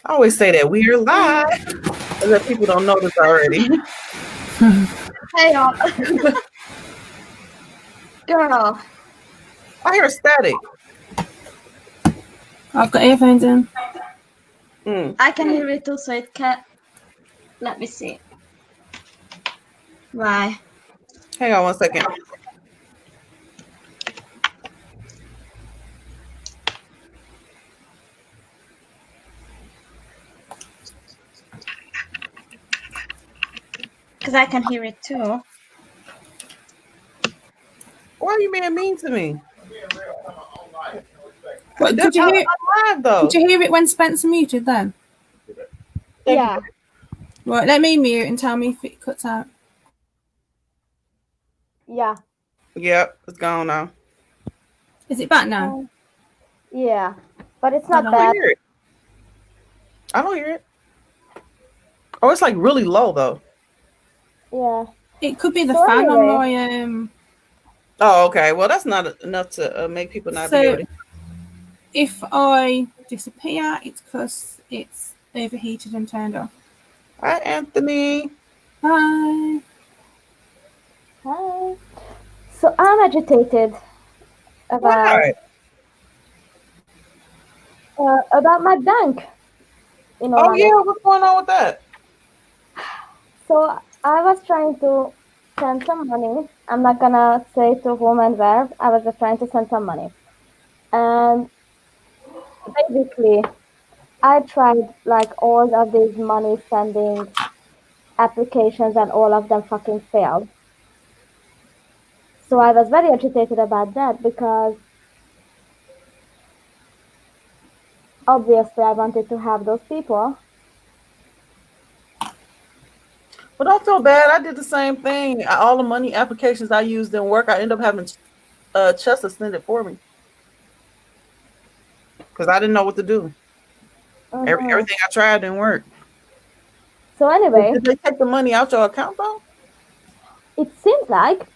I always say that we're live, and that people don't notice already. Hey, y'all. Girl. I hear static. I've got earphones in. I can hear it too, so it can. Let me see. Why? Hang on 1 second. Because I can hear it too. Why are you being mean to me? What, could you hear it? Live, though. Could you hear it when Spencer muted then? Yeah. Right, let me mute and tell me if it cuts out. Yeah. Yep, it's gone now. Is it back now? Yeah, but it's not I bad. don't hear it. I don't hear it. Oh, it's like really low though. Yeah. It could be the So fan anyway. on my Oh, okay. Well, that's not enough to make people not be So able to. if I disappear, it's because it's overheated and turned off. Hi, Anthony. Hi. Hi. So I'm agitated about my bank. You know. Oh yeah, what's going on with that? So I was trying to send some money. I'm not gonna say to whom and where. I was just trying to send some money, and basically, I tried like all of these money sending applications, and all of them fucking failed. So I was very agitated about that because obviously I wanted to help those people. But don't feel bad. I did the same thing. All the money applications I used didn't work. I ended up having Chess send it for me because I didn't know what to do. Everything I tried didn't work. So anyway, did they take the money out your account though? It seems like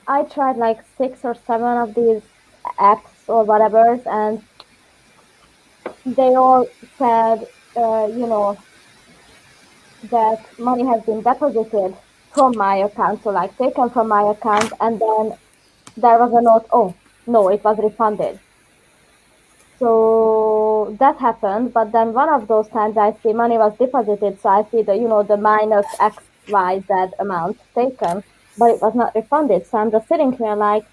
I tried like 6 or 7 of these apps or whatever, and they all said, that money has been deposited from my account, so like taken from my account, and then there was a note, oh, no, it was refunded. So that happened, but then one of those times I see money was deposited, so I see the minus XYZ amount taken, but it was not refunded. So I'm just sitting here like,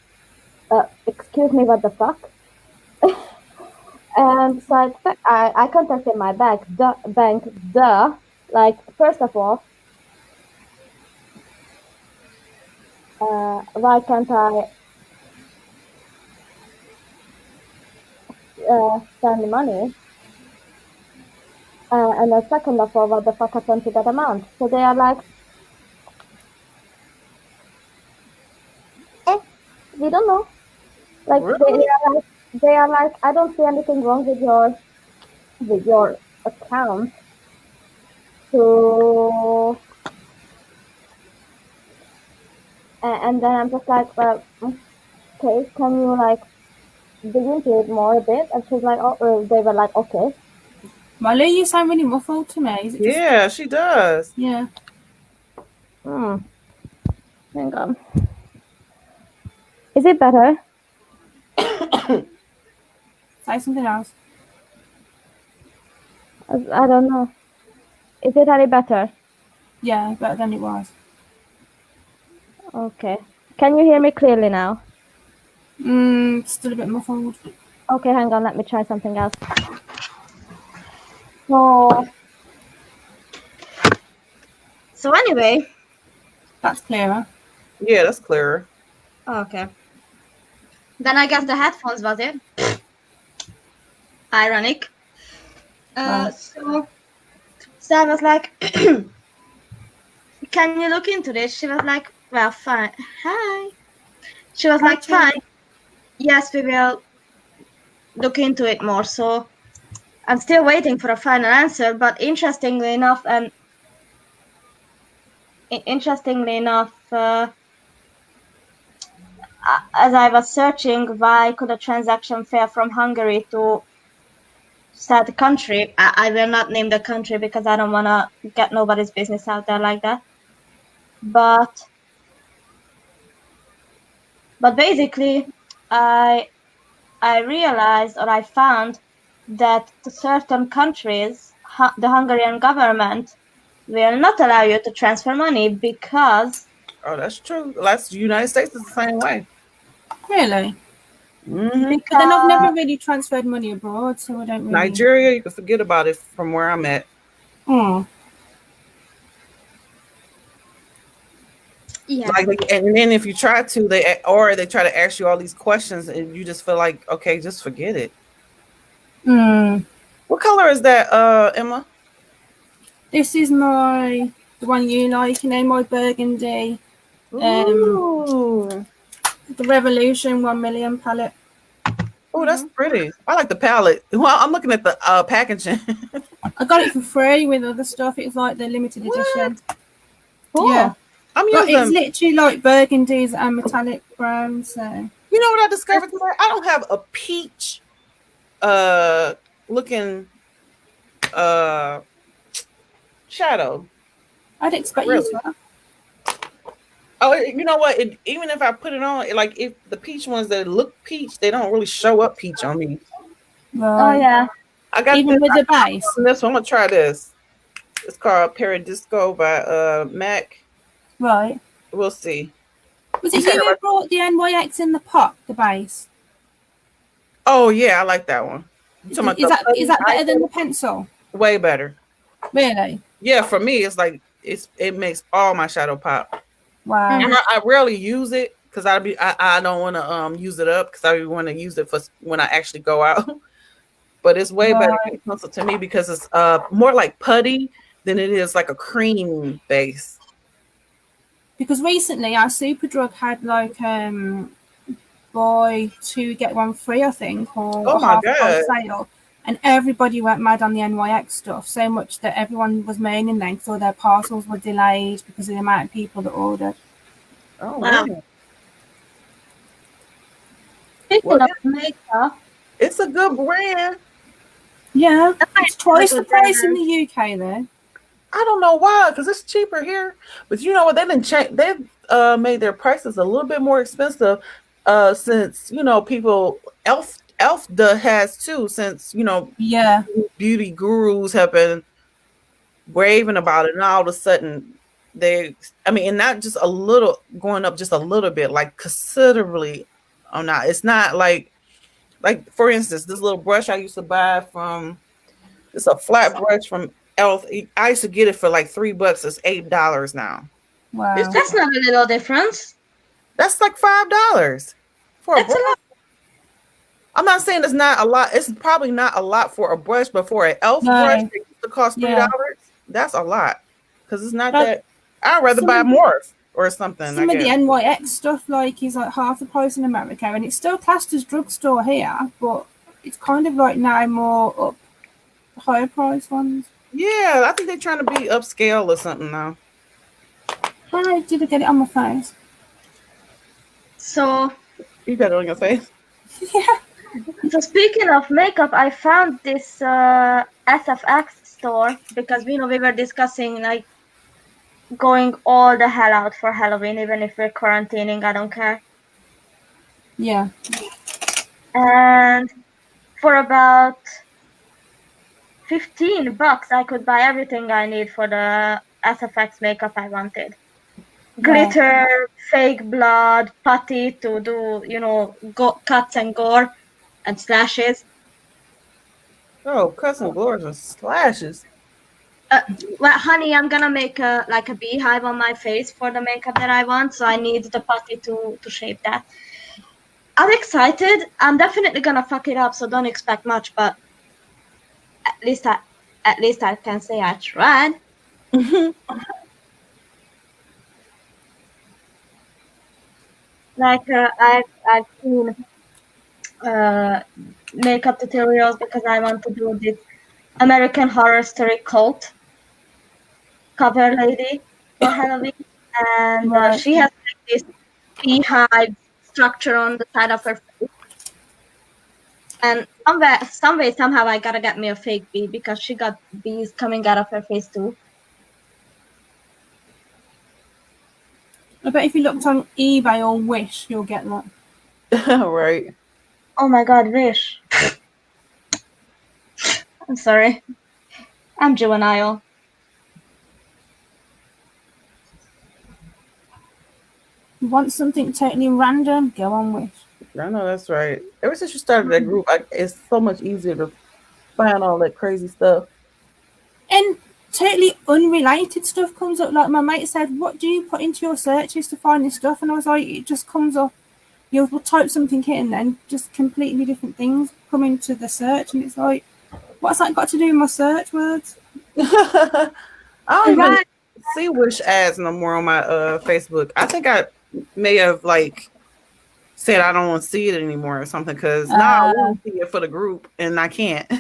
excuse me, what the fuck? And so I contacted my bank, like, first of all, why can't I send money? And then second of all, what the fuck happened to that amount? So they are like, we don't know. Like, really? they are like, I don't see anything wrong with your account. So, and then I'm just like, well, okay, can you like dig into it more a bit? And she's like, oh, they were like, okay. Molly, you sound really muffled to me. Is it just... Yeah, she does. Yeah. Hang on. Is it better? Say something else. I don't know. Is it any better? Yeah, better than it was. Okay. Can you hear me clearly now? Still a bit muffled. Okay, hang on. Let me try something else. So anyway. That's clearer. Yeah, that's clearer. Oh, okay. Then I guess the headphones was it. Ironic. So I was like, can you look into this? She was like, well, fine. Hi. She was like, fine. Yes, we will look into it more. So I'm still waiting for a final answer, but interestingly enough, as I was searching why could a transaction fail from Hungary to said country. I will not name the country because I don't want to get nobody's business out there like that. But basically, I realized, or I found, that to certain countries, the Hungarian government will not allow you to transfer money because... Oh, that's true. That's the United States is the same way. Really? Mm-hmm. But then I've never really transferred money abroad, so I don't really... Nigeria, you can forget about it from where I'm at. Oh. Yeah. Like, and then if you try to, they try to ask you all these questions, and you just feel like, okay, just forget it. What color is that, Emma? This is the one you like, my burgundy. Ooh. The Revolution 1 million palette. Oh, that's pretty. I like the palette. Well, I'm looking at the packaging. I got it for free with other stuff. It's like the limited edition. Cool. Yeah. I'm But using... it's literally like burgundies and metallic browns. So you know what I discovered today? I don't have a peach looking shadow. I'd expect you to have. Oh, you know what? Even if I put it on, like if the peach ones that look peach, they don't really show up peach on me. Right. Oh yeah. I got even with the base. This one, I'm gonna try this. It's called Paradisco by MAC. Right. We'll see. Was it you who brought the NYX in the pot, the base? Oh yeah, I like that one. Is that better than the pencil? Way better. Really? Yeah, for me, it's like it makes all my shadow pop. Wow. And I rarely use it because I don't want to use it up because I want to use it for when I actually go out. But it's way better pencil to me because it's more like putty than it is like a cream base. Because recently our Superdrug had like buy two get one free, I think, or half price sale, and everybody went mad on the NYX stuff so much that everyone was moaning then because all their parcels were delayed because of the amount of people that ordered. Oh wow! Speaking of makeup, it's a good brand. Yeah, it's twice the price in the UK though. I don't know why, because it's cheaper here. But you know what? They didn't change. They've made their prices a little bit more expensive since people Elf has too. Since beauty gurus have been raving about it, and all of a sudden and not just a little going up, just a little bit, like considerably. Not. It's not like for instance, this little brush I used to buy from. It's a flat brush from Elf. I used to get it for like $3. It's $8 now. Wow, that's not a little difference. That's like $5 for a brush. I'm not saying it's not a lot. It's probably not a lot for a brush, but for an Elf brush that used to cost $3, that's a lot. Because it's not that. I'd rather buy Morph or something. Some of the NYX stuff is like half the price in America, and it's still classed as drugstore here, but it's kind of like now more up higher price ones. Yeah, I think they're trying to be upscale or something now. How did I get it on my face? So you got it on your face? Yeah. So speaking of makeup, I found this SFX store because we were discussing like going all the hell out for Halloween, even if we're quarantining, I don't care. Yeah. And for about $15, I could buy everything I need for the SFX makeup I wanted. Glitter, fake blood, putty to do, cuts and gore and slashes. Oh, cuts and gores and slashes. Well, honey, I'm gonna make a beehive on my face for the makeup that I want, so I need the putty to shape that. I'm excited. I'm definitely gonna fuck it up, so don't expect much, but at least I can say I tried. I've seen makeup tutorials because I want to do this American Horror Story cult cover lady for Halloween, and she has this beehive structure on the side of her face. And somehow I gotta get me a fake bee because she got bees coming out of her face too. I bet if you looked on eBay or Wish, you'll get that. Right. Oh my god, Wish. I'm sorry. I'm juvenile. You want something totally random? Go on Wish. I know that's right. Ever since you started that group, it's so much easier to find all that crazy stuff. And totally unrelated stuff comes up. Like my mate said, what do you put into your searches to find this stuff? And I was like, it just comes up. You'll type something in and just completely different things come into the search. And it's like, what's that got to do with my search words? I don't even see Wish ads no more on my Facebook. I think I may have like said I don't want to see it anymore or something because now I want to see it for the group and I can't.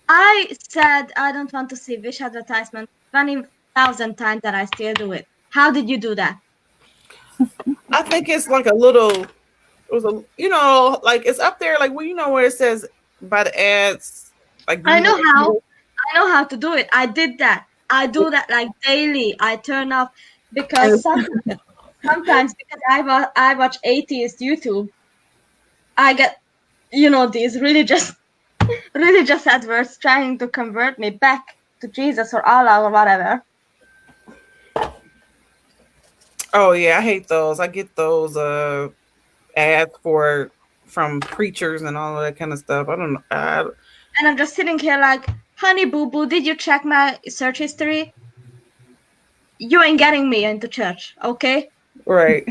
I said I don't want to see Wish advertisement 20,000 times that I still do it. How did you do that? I think it's like a little, it was a, like it's up there, like, well, where it says by the ads. Like I know how to do it. I did that. I do that like daily. I turn off because sometimes because I watch atheist YouTube, I get these religious adverts trying to convert me back to Jesus or Allah or whatever. Oh yeah, I hate those. I get those ads from preachers and all of that kind of stuff. I don't know. And I'm just sitting here like, honey boo boo, did you check my search history? You ain't getting me into church, okay? Right.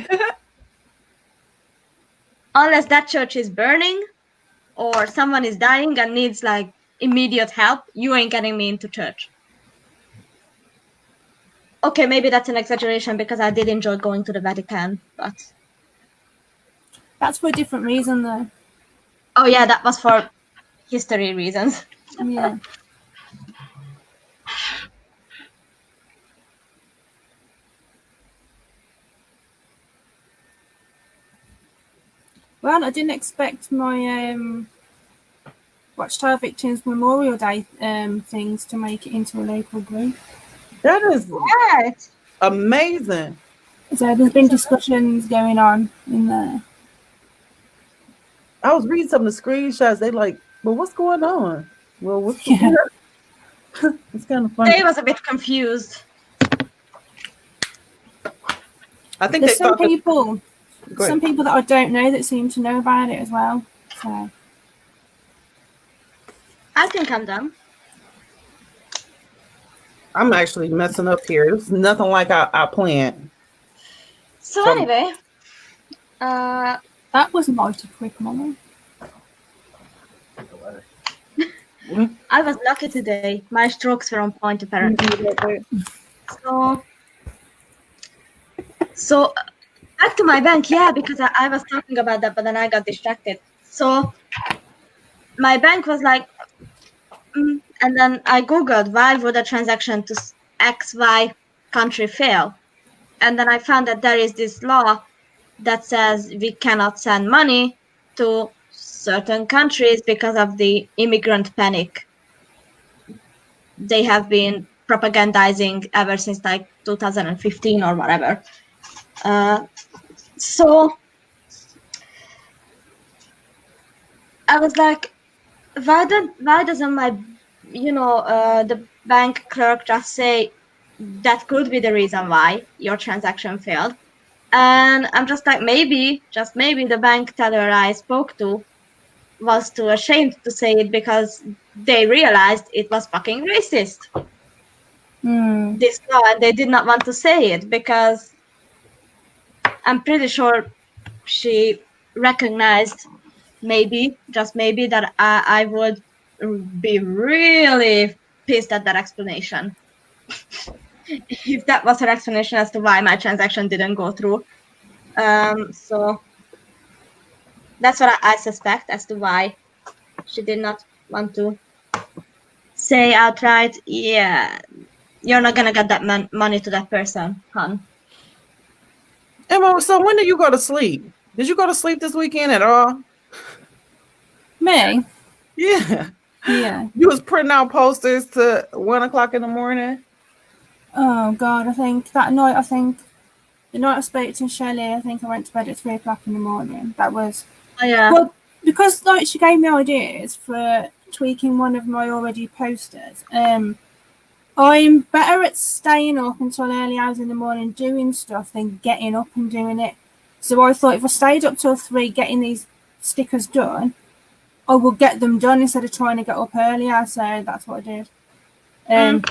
Unless that church is burning or someone is dying and needs like immediate help, you ain't getting me into church. Okay, maybe that's an exaggeration because I did enjoy going to the Vatican, but that's for a different reason though. Oh yeah, that was for history reasons. Yeah. Well, I didn't expect my Watchtower Victims Memorial Day things to make it into a local group. That is amazing. So there's been discussions going on in there. I was reading some of the screenshots. They like, well, what's going on? Well, what's it's kind of funny. They was a bit confused. I think there's some people that I don't know that seem to know about it as well. So I think I'm done. I'm actually messing up here. It's nothing like I planned. So anyway, that was mighty quick, Mama. I was lucky today. My strokes were on point, apparently. So back to my bank, yeah, because I was talking about that, but then I got distracted. So my bank was like, and then I Googled, why would a transaction to XY country fail? And then I found that there is this law that says we cannot send money to certain countries because of the immigrant panic they have been propagandizing ever since like 2015 or whatever. So I was like, why doesn't my the bank clerk just say that could be the reason why your transaction failed? And I'm just like, just maybe the bank teller I spoke to was too ashamed to say it because they realized it was fucking racist. This law, and they did not want to say it because I'm pretty sure she recognized just maybe that I would be really pissed at that explanation. If that was her explanation as to why my transaction didn't go through. So that's what I suspect as to why she did not want to say outright, yeah, you're not gonna get that money to that person, hon. Emma, so when did you go to sleep? Did you go to sleep this weekend at all? Me? Yeah. Yeah. You was printing out posters to 1 o'clock in the morning. Oh God, I think that night. The night I spoke to Shelly, I think I went to bed at 3 o'clock in the morning. That was well because like she gave me ideas for tweaking one of my already posters. I'm better at staying up until early hours in the morning doing stuff than getting up and doing it. So I thought if I stayed up till 3 getting these stickers done, I will get them done instead of trying to get up earlier. So that's what I did.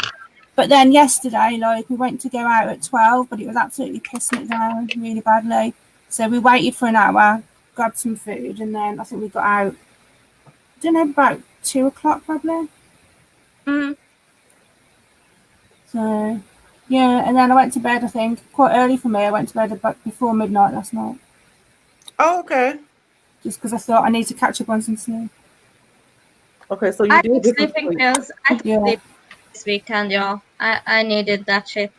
But then yesterday, like, we went to go out at 12, but it was absolutely pissing it down really badly. So we waited for an hour, grabbed some food, and then I think we got out, I don't know, about 2 o'clock probably. So, yeah, and then I went to bed, I think, quite early for me. I went to bed about before midnight last night. Oh, okay. Just because I thought I need to catch up on some sleep. Okay, so you I did took get some sleeping sleep. pills. I took Yeah. sleep this weekend, y'all. I needed that shit.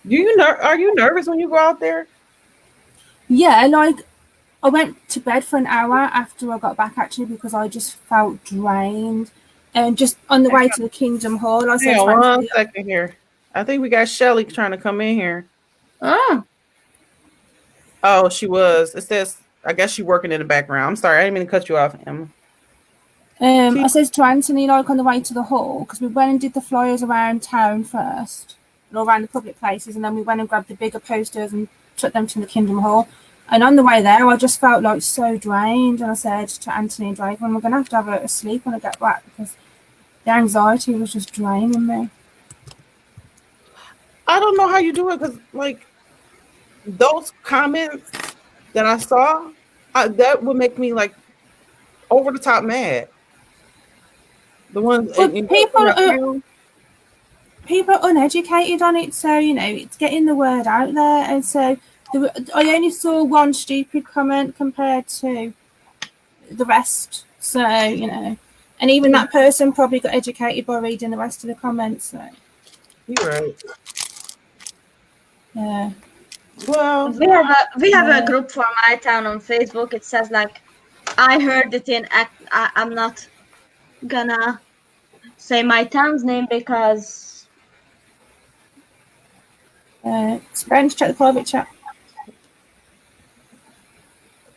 Are you nervous when you go out there? Yeah, like, I went to bed for an hour after I got back, actually, because I just felt drained. And just on the way to the Kingdom Hall, I said, Hang on 1 second here. I think we got Shelly trying to come in here. Oh, she was. It says, I guess she's working in the background. I'm sorry, I didn't mean to cut you off, Emma. I said to Anthony, like, on the way to the hall, because we went and did the flyers around town first, and all around the public places, and then we went and grabbed the bigger posters and took them to the Kingdom Hall. And on the way there, I just felt like so drained. And I said to Anthony and Drake, we're going to have a sleep when I get back because the anxiety was just draining me. I don't know how you do it because, like, those comments that I saw, that would make me, like, over the top mad. The ones people are uneducated on it, so you know it's getting the word out there, and so I only saw one stupid comment compared to the rest. So you know, and even that person probably got educated by reading the rest of the comments. So you're right. Yeah. Well, we have a group for my town on Facebook. It says like, I heard it in I'm not gonna say my town's name because Spence, check the private chat.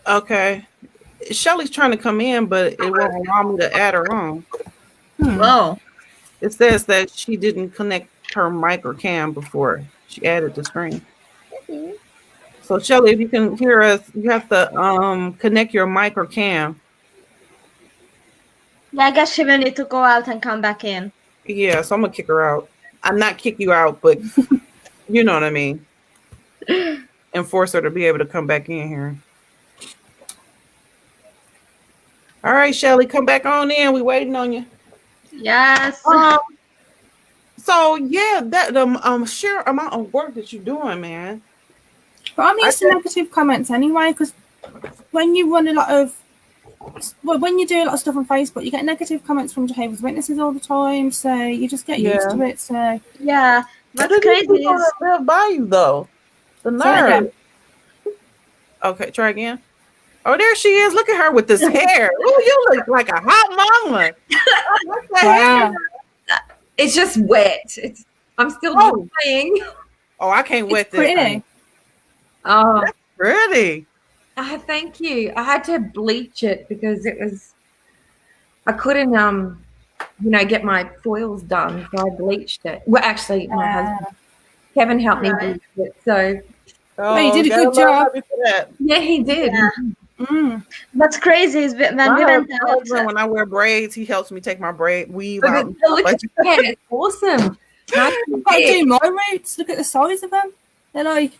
Okay. Shelly's trying to come in, but it won't allow me to add her on. Whoa. It says that she didn't connect her mic or cam before she added the screen. So Shelly, if you can hear us, you have to connect your mic or cam. Yeah, I guess she will need to go out and come back in. Yeah, so I'm gonna kick her out. I'm not kick you out, but you know what I mean. And force her to be able to come back in here. All right, Shelly, come back on in. We waiting on you. Yes. So yeah, that the sheer amount of work that you're doing, man. But I'm used to negative comments anyway, because when you run a lot of, when you do a lot of stuff on Facebook, you get negative comments from Jehovah's Witnesses all the time, so you just get used to it. So yeah, what's crazy is live by you though. The nerve. Okay, try again. Oh, there she is. Look at her with this hair. Oh, you look like a hot mama. Wow. It's just wet. I'm still playing. Oh, I can't wet this. Pretty. Oh, that's pretty. Thank you. I had to bleach it because I couldn't get my foils done, so I bleached it. Well, actually, my husband Kevin helped me bleach it. So you did a good job. Yeah, he did. Yeah. What's crazy is when we went out. When I wear braids, he helps me take my weave out. It's awesome. I've got to do my roots. Look at the size of them. They're like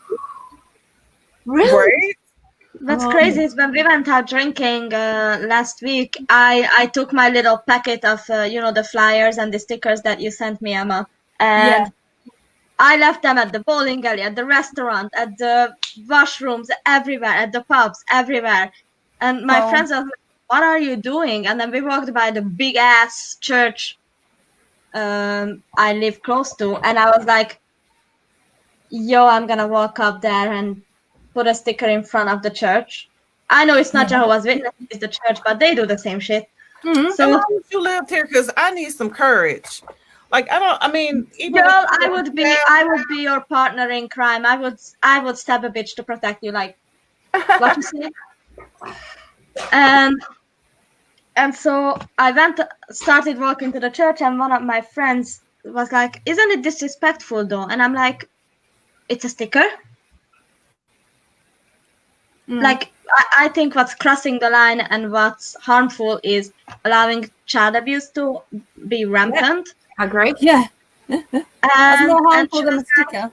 really. What's crazy is when we went out drinking last week, I took my little packet of the flyers and the stickers that you sent me, Emma, and I left them at the bowling alley, at the restaurant, at the washrooms, everywhere, at the pubs, everywhere. And my friends were like, what are you doing? And then we walked by the big ass church I live close to, and I was like, yo, I'm gonna walk up there and put a sticker in front of the church. I know it's not Jehovah's Witnesses, it's the church, but they do the same shit. So how long you lived here? Because I need some courage. Like even girl, I would be your partner in crime. I would stab a bitch to protect you. Like what you say? And so I started walking to the church, and one of my friends was like, "Isn't it disrespectful though?" And I'm like, "It's a sticker." Like I think what's crossing the line and what's harmful is allowing child abuse to be rampant. I agree. Yeah. That's more harmful and than a sticker.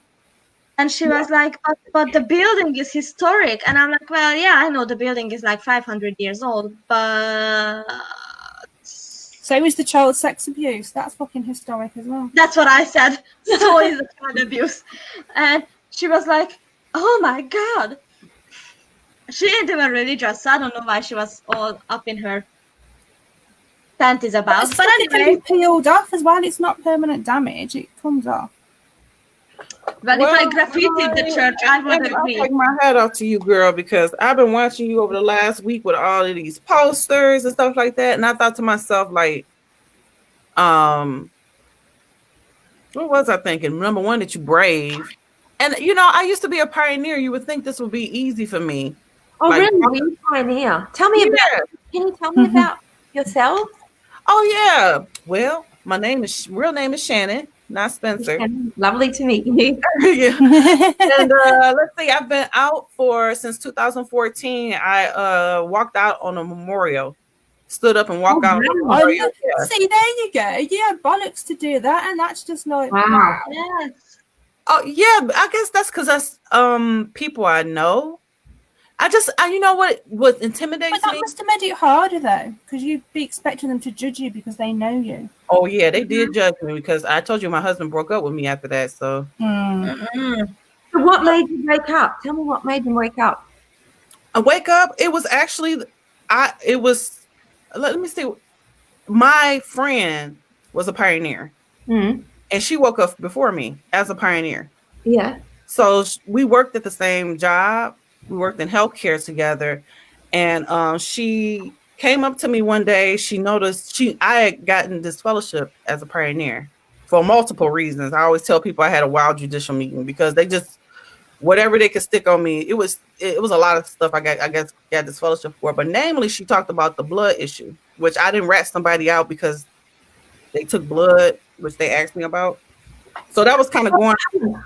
And she was like, but the building is historic. And I'm like, well, yeah, I know the building is like 500 years old, but... So is the child sex abuse. That's fucking historic as well. That's what I said. So is the child abuse. And she was like, oh my God. She ain't even religious, so I don't know why she was all up in her panties about. But anyway, it can be peeled off as well. It's not permanent damage. It comes off. But if I graffitied the church, I would agree. I'll take my hat off to you, girl, because I've been watching you over the last week with all of these posters and stuff like that. And I thought to myself, like, what was I thinking? Number one, that you brave. And, I used to be a pioneer. You would think this would be easy for me. Oh, like, really? Were you pioneer? Tell me about. Can you tell me about yourself? Oh yeah. Well, my real name is Shannon, not Spencer. Lovely to meet you. Yeah. And let's see, I've been out since 2014. I walked out on a memorial. Stood up and walked out on a memorial. Yeah. See, there you go. Yeah, bollocks to do that, and that's just like wow. Yes. Oh yeah, I guess that's because that's people I know. What intimidates me? But that must have made it harder though, because you'd be expecting them to judge you because they know you. Oh yeah, they did judge me because I told you my husband broke up with me after that. So, So what made you wake up? Tell me what made you wake up. I wake up. It was actually, let me see. My friend was a pioneer, and she woke up before me as a pioneer. Yeah. So we worked at the same job. We worked in healthcare together, and she came up to me one day. She noticed I had gotten this fellowship as a pioneer for multiple reasons. I always tell people I had a wild judicial meeting because they just whatever they could stick on me. It was a lot of stuff I got this fellowship for. But namely, she talked about the blood issue, which I didn't rat somebody out because they took blood, which they asked me about. So that was kind of going.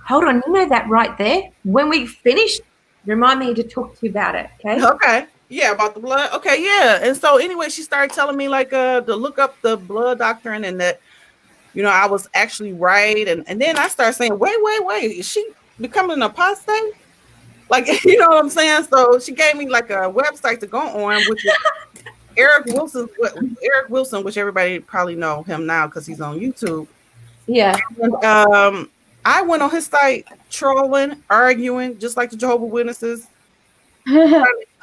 Hold on, you know that right there. When we finish, remind me to talk to you about it. Okay. Okay. Yeah, about the blood. Okay, yeah. And so anyway, she started telling me like to look up the blood doctrine and that, I was actually right. And then I started saying, wait, is she becoming an apostate? Like, you know what I'm saying? So she gave me like a website to go on, which is Eric Wilson, which everybody probably know him now because he's on YouTube. Yeah. And, I went on his site trolling, arguing, just like the Jehovah's Witnesses,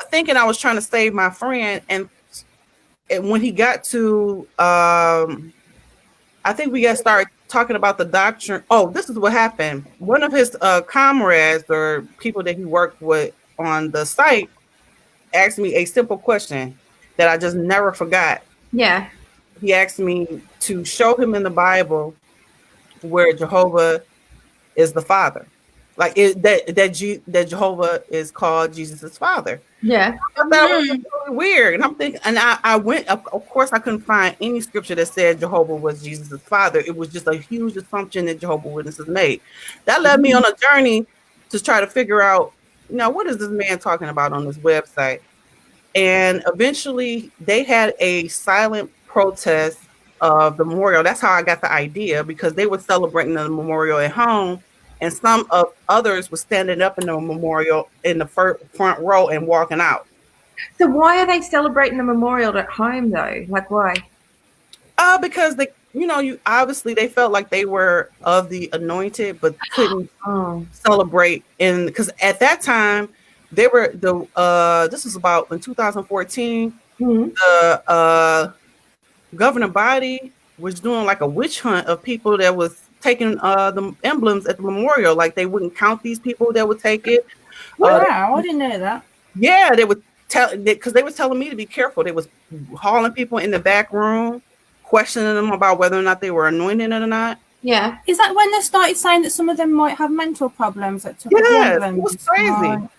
thinking I was trying to save my friend. And when he got to, I think we got started talking about the doctrine. Oh, this is what happened. One of his comrades or people that he worked with on the site asked me a simple question that I just never forgot. Yeah. He asked me to show him in the Bible where Jehovah is the Father, like that Jehovah is called Jesus' father. Yeah, I thought that was really weird, and I'm thinking, and I went. Of course, I couldn't find any scripture that said Jehovah was Jesus' father. It was just a huge assumption that Jehovah's Witnesses made. That led me on a journey to try to figure out, what is this man talking about on this website? And eventually, they had a silent protest of the memorial. That's how I got the idea, because they were celebrating the memorial at home, and some of others were standing up in the memorial in the front row and walking out. So why are they celebrating the memorial at home though? Like why? Because they, you obviously they felt like they were of the anointed, but couldn't celebrate because at that time they were this was about in 2014. The governing body was doing like a witch hunt of people that was taking the emblems at the memorial. Like they wouldn't count these people that would take it. Wow, I didn't know that. Yeah, they would because they was telling me to be careful. They was hauling people in the back room, questioning them about whether or not they were anointed or not. Yeah. Is that when they started saying that some of them might have mental problems? That took it was crazy. Right.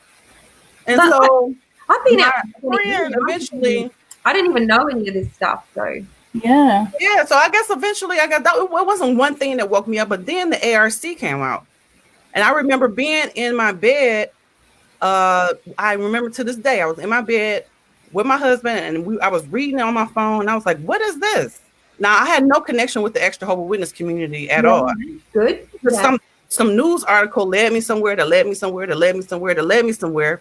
And so I've been out eventually. I didn't even know any of this stuff, so yeah. So I guess eventually I got that. It wasn't one thing that woke me up, but then the ARC came out, and I remember being in my bed. I remember to this day I was in my bed with my husband, and I was reading on my phone, and I was like, "What is this?" Now I had no connection with the Extra Jehovah's Witness community at all. Good. Some news article led me somewhere, that led me somewhere, that led me somewhere, that led me somewhere.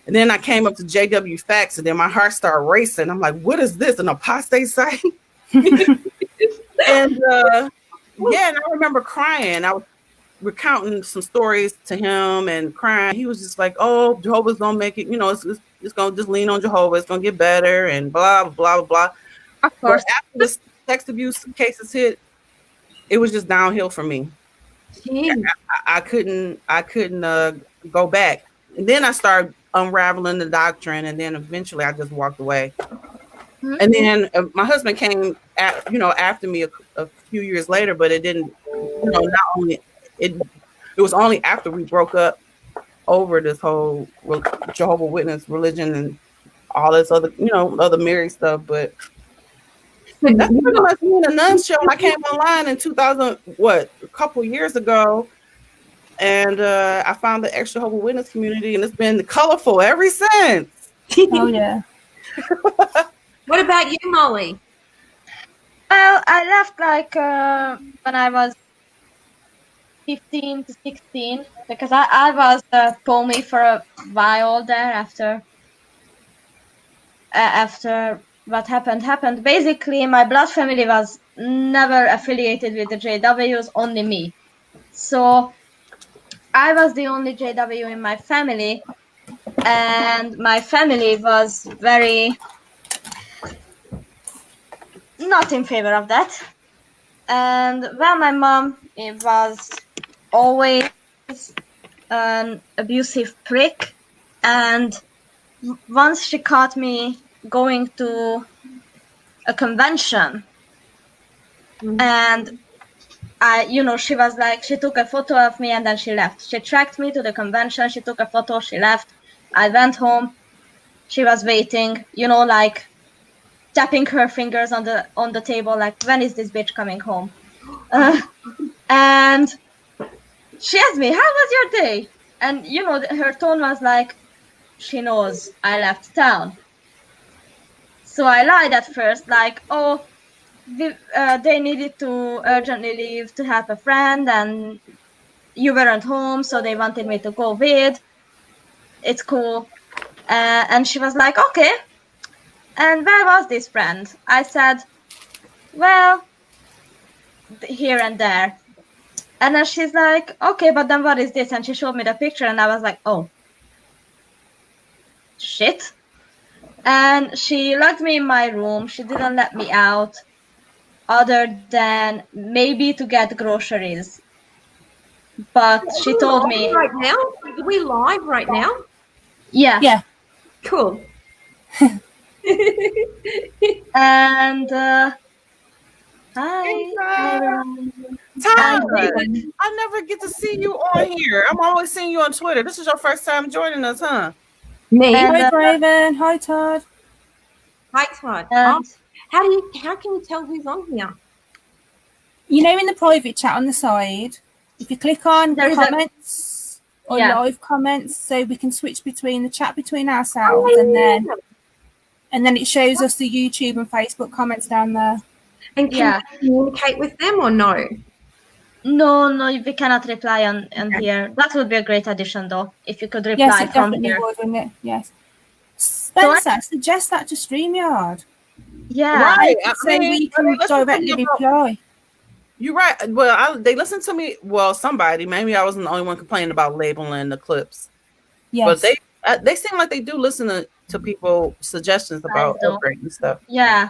And then I came up to JW Facts, and then my heart started racing. I'm like, what is this? An apostate site? And and I remember crying. I was recounting some stories to him and crying. He was just like, oh, Jehovah's don't make it, it's gonna just lean on Jehovah, it's gonna get better, and blah blah blah blah. Of course. But after the sex abuse cases hit, it was just downhill for me. I couldn't go back. And then I started unraveling the doctrine, and then eventually I just walked away. Mm-hmm. And then my husband came after me a few years later, but it didn't, it was only after we broke up over this whole Jehovah's Witness religion and all this other, other married stuff. But that's pretty much me in a nutshell. I came online in 2000, a couple years ago, and I found the Extra Jehovah's Witness community, and it's been colorful ever since. Oh yeah. What about you, Molly? Well, I left when I was 15 to 16 because I was POMI for a while there after what happened. Basically, my blood family was never affiliated with the JWs, only me. So I was the only JW in my family, and my family was very not in favor of that. And my mom was always an abusive prick, and once she caught me going to a convention, and she was like, she took a photo of me and then she left. She tracked me to the convention, she took a photo, she left. I went home, she was waiting, tapping her fingers on the table, like, when is this bitch coming home? And she asked me, how was your day? And her tone was like, she knows I left town. So I lied at first, like, they needed to urgently leave to help a friend, and you weren't home, so they wanted me to go with. It's cool. And she was like, okay. And where was this friend? I said, well, here and there. And then she's like, okay, but then what is this? And she showed me the picture, and I was like, oh, shit. And she locked me in my room. She didn't let me out, other than maybe to get groceries. But she told me... Right now? Are we live right now? Yeah. Yeah. Cool. And Hi. I never get to see you on here. I'm always seeing you on Twitter. This is your first time joining us, huh? Me. Hi, Raven. Hi, Todd. Hi, Todd. How can you tell who's on here? In the private chat on the side, if you click on comments or live comments, so we can switch between the chat between ourselves, and then it shows us the YouTube and Facebook comments down there. And can you communicate with them or no? No, we cannot reply on here. That would be a great addition, though, if you could reply from here. Would, wouldn't it? Yes. Spencer, suggest that to StreamYard. Yeah. Right. So we can directly reply. You're right. Well, they listened to me. Well, somebody. Maybe I wasn't the only one complaining about labeling the clips. Yes. But they seem like they do listen to people suggestions about upgrading stuff. Yeah.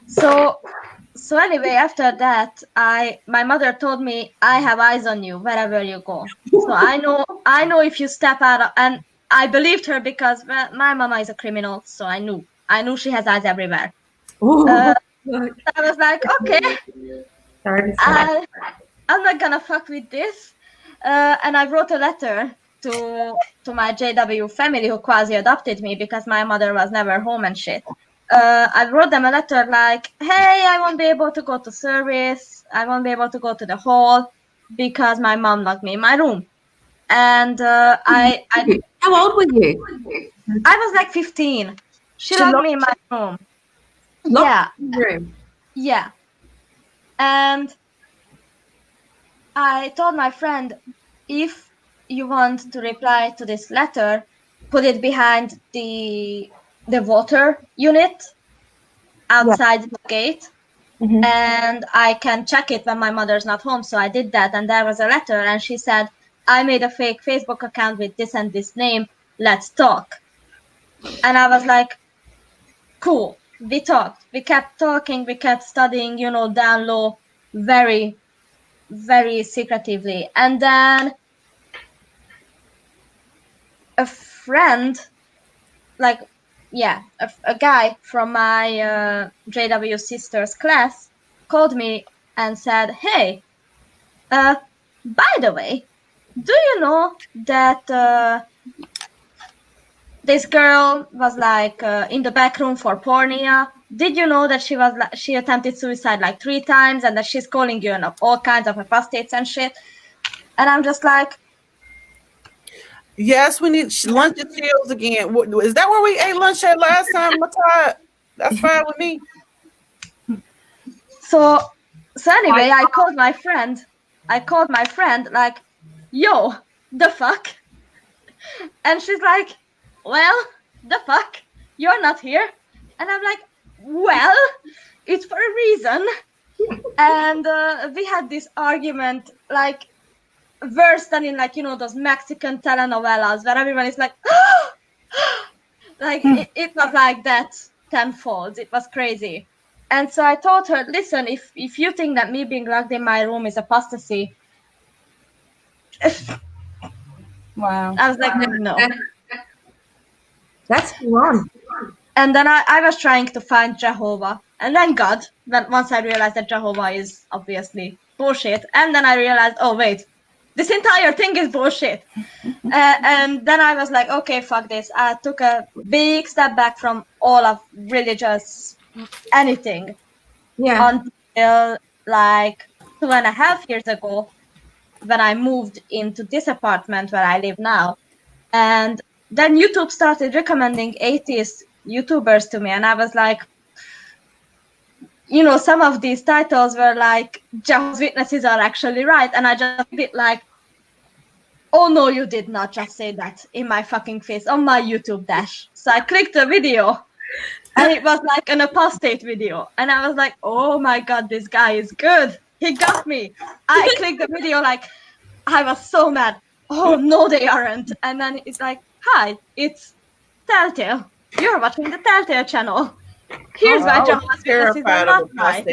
So anyway, after that, my mother told me, I have eyes on you wherever you go. So I know if you step out and I believed her because my mama is a criminal, so I knew she has eyes everywhere. I was like, okay, I'm not gonna fuck with this. And I wrote a letter to my JW family who quasi adopted me because my mother was never home and shit. I wrote them a letter like, hey, I won't be able to go to service. I won't be able to go to the hall because my mom locked me in my room. And I How old were you? I was like 15. She locked me in my room. Locked in the room. Yeah. And I told my friend, if you want to reply to this letter, put it behind the water unit outside the gate. Mm-hmm. And I can check it when my mother's not home. So I did that, and there was a letter, and she said, I made a fake Facebook account with this and this name. Let's talk. And I was like, cool. We talked. We kept talking. We kept studying, down low, very, very secretively. And then a friend, a guy from my JW sister's class called me and said, hey, by the way, do you know that this girl was in the back room for pornea? Did you know that she attempted suicide 3 times and that she's calling you all kinds of apostates and shit? And I'm just like, yes, we need lunch at Chills again. Is that where we ate lunch at last time, Matai? That's fine with me. So anyway, I called my friend like, yo, the fuck? And she's like, well, the fuck? You're not here? And I'm like, well, it's for a reason. And we had this argument worse than in those Mexican telenovelas where everyone is like, it was like that tenfold. It was crazy. And so I told her, listen, if you think that me being locked in my room is apostasy, wow. I was like, no. That's wrong. And then I was trying to find Jehovah. And then God, once I realized that Jehovah is obviously bullshit. And then I realized, oh, wait, this entire thing is bullshit. And then I was like, okay, fuck this. I took a big step back from all of religious anything. Yeah. Until 2.5 years ago, when I moved into this apartment where I live now. And then YouTube started recommending atheist YouTubers to me. And I was like, some of these titles were like, Jehovah's Witnesses are actually right. And I just did oh no, you did not just say that in my fucking face on my YouTube dash. So I clicked the video and it was an apostate video. And I was like, oh my God, this guy is good. He got me. I clicked the video I was so mad. Oh no, they aren't. And then it's like, hi, it's Telltale. You're watching the Telltale channel. Here's why Jehovah's Witnesses are not right.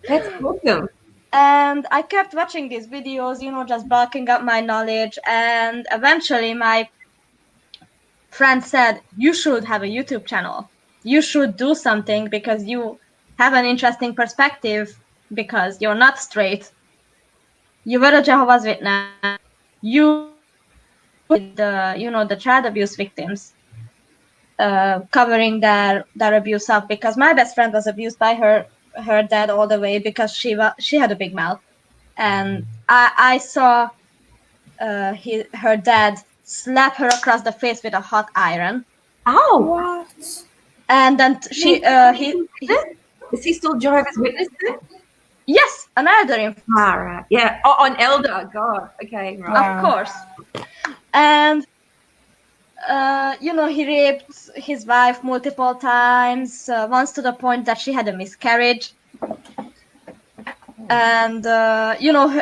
That's awesome. And I kept watching these videos, just bulking up my knowledge. And eventually my friend said, you should have a YouTube channel. You should do something because you have an interesting perspective because you're not straight. You were a Jehovah's Witness. You the child abuse victims, covering their abuse up, because my best friend was abused by her dad all the way because she had a big mouth, and I saw her dad slap her across the face with a hot iron. Oh, what? And then is he still Jehovah's Witness then? Yes, an elder. Right. Yeah. Oh, an elder. God. Okay. Right. Of course. And he raped his wife multiple times, once to the point that she had a miscarriage. And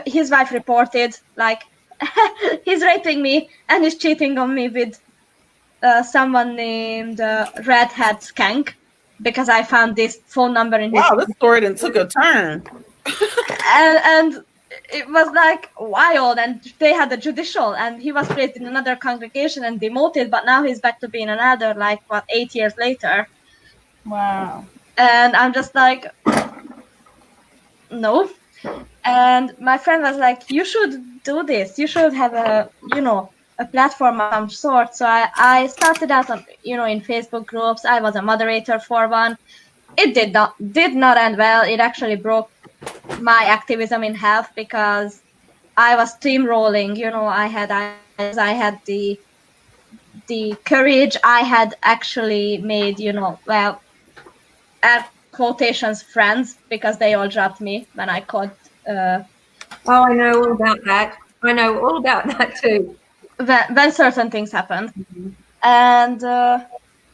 his wife reported he's raping me and he's cheating on me with someone named Redhead Skank, because I found this phone number in his. Wow, this story then took a turn. and it was like wild, and they had a judicial, and he was placed in another congregation and demoted, but now he's back to being an elder, like 8 years later. Wow. And I'm just like, no. And my friend was like, you should do this. You should have a platform of some sort. So I started out on, in Facebook groups. I was a moderator for one. It did not end well. It actually broke my activism in half because I was steamrolling. I had the courage. I had actually made, add quotations friends because they all dropped me when I caught. I know all about that. I know all about that too. When certain things happened. Mm-hmm. And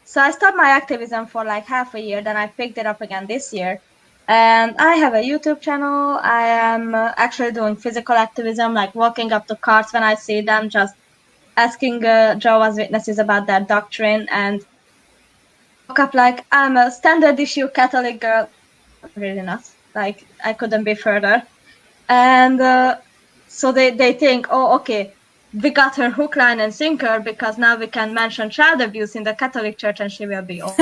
so I stopped my activism for like half a year. Then I picked it up again this year. And I have a YouTube channel. I am actually doing physical activism, like walking up to cars when I see them, just asking Jehovah's Witnesses about their doctrine, and look up like, I'm a standard issue Catholic girl. Really not. Like, I couldn't be further. And so they think, oh, okay, we got her hook, line, and sinker because now we can mention child abuse in the Catholic Church and she will be on.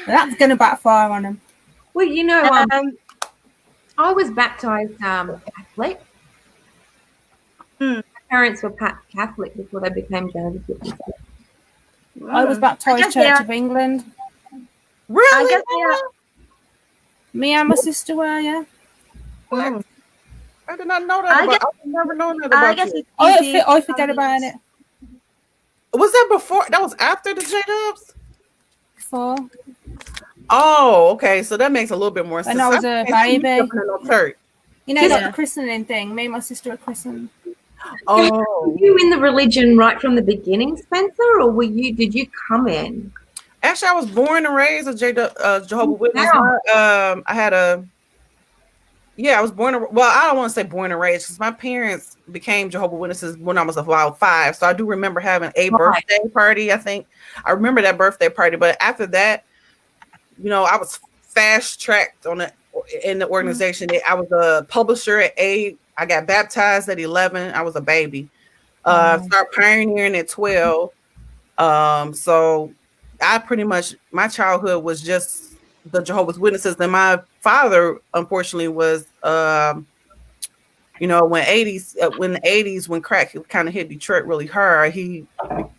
That's going to backfire on him. Well, I was baptized Catholic. My parents were Catholic before they became Jehovah's Witnesses. I was baptized Church of England. Really? I guess Me and my sister were, yeah. I did not know that. I've never known that about you. I forget about it. Was that before? That was after the J-Dubs? Before. Oh, okay. So that makes a little bit more sense. When I was a baby. The christening thing. Me and my sister were christened. Oh. Were you in the religion right from the beginning, Spencer, or did you come in? Actually, I was born and raised a Jehovah's Witness. Wow. I was born. Well, I don't want to say born and raised because my parents became Jehovah's Witnesses when I was about 5. So I do remember having a birthday party. I think I remember that birthday party. But after that, I was fast tracked in the organization. I was a publisher at 8. I got baptized at 11. I was a baby. Started pioneering at 12. So I pretty much, my childhood was just the Jehovah's Witnesses. And my father, unfortunately, was, when the 80s, when crack kind of hit Detroit really hard, he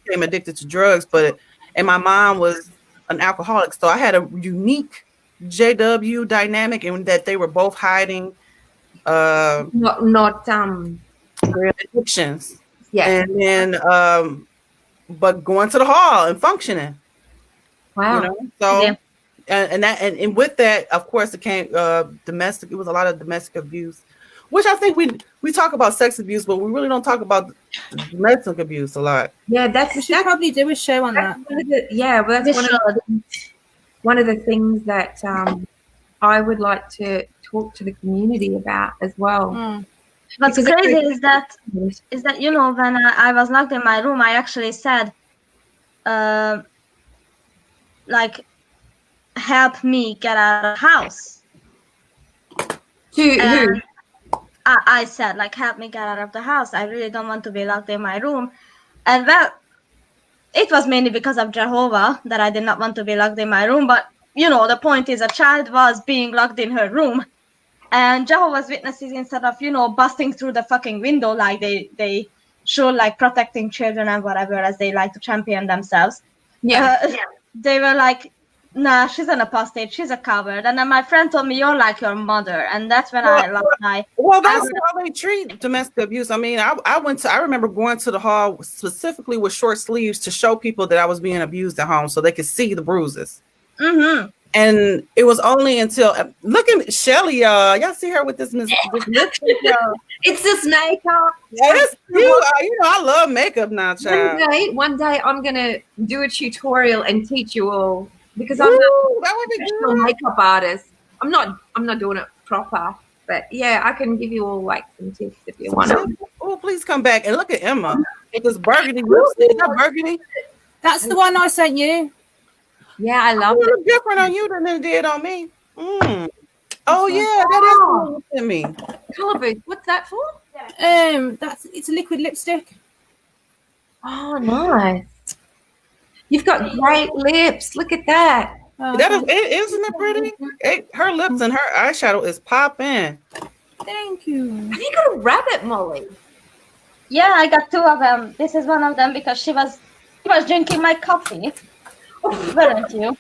became addicted to drugs. And my mom was an alcoholic. So I had a unique JW dynamic in that they were both hiding not addictions. Yeah. And then but going to the hall and functioning. Wow. So yeah. And with that, of course, it came domestic. It was a lot of domestic abuse, which I think we talk about sex abuse, but we really don't talk about domestic abuse a lot. Yeah, we should probably do a show on that. That's one of the things that I would like to talk to the community about as well. What's crazy is that when I was locked in my room, I actually said, help me get out of the house. To who? I said, help me get out of the house. I really don't want to be locked in my room. And well, it was mainly because of Jehovah that I did not want to be locked in my room. But, the point is a child was being locked in her room. And Jehovah's Witnesses, instead of, busting through the fucking window like they should, protecting children and whatever, as they like to champion themselves. They were like, nah, she's an apostate, she's a coward. And then my friend told me, you're like your mother. And that's when I lost my... Well, that's how they treat domestic abuse. I mean, I remember going to the hall specifically with short sleeves to show people that I was being abused at home so they could see the bruises. Mm-hmm. And it was only until look at Shelly, y'all see her with this lipstick, it's this makeup. Yeah, it's cute. I love makeup now, child. One day I'm gonna do a tutorial and teach you all because I'm that would be a makeup artist. I'm not doing it proper, but yeah, I can give you all some tips if you want to. Oh, please come back and look at Emma. It's this burgundy lipstick. Is that burgundy? That's the one I sent you. Yeah, I love it. It's different on you than it did on me. Oh yeah, that is the one you sent me. Colour Boost. What's that for? It's a liquid lipstick. Oh, nice. You've got great lips. Look at that. That is, isn't it pretty? Her lips and her eyeshadow is popping. Thank you. Have you got a rabbit, Molly? Yeah, I got 2 of them. This is one of them because she was drinking my coffee. Weren't you?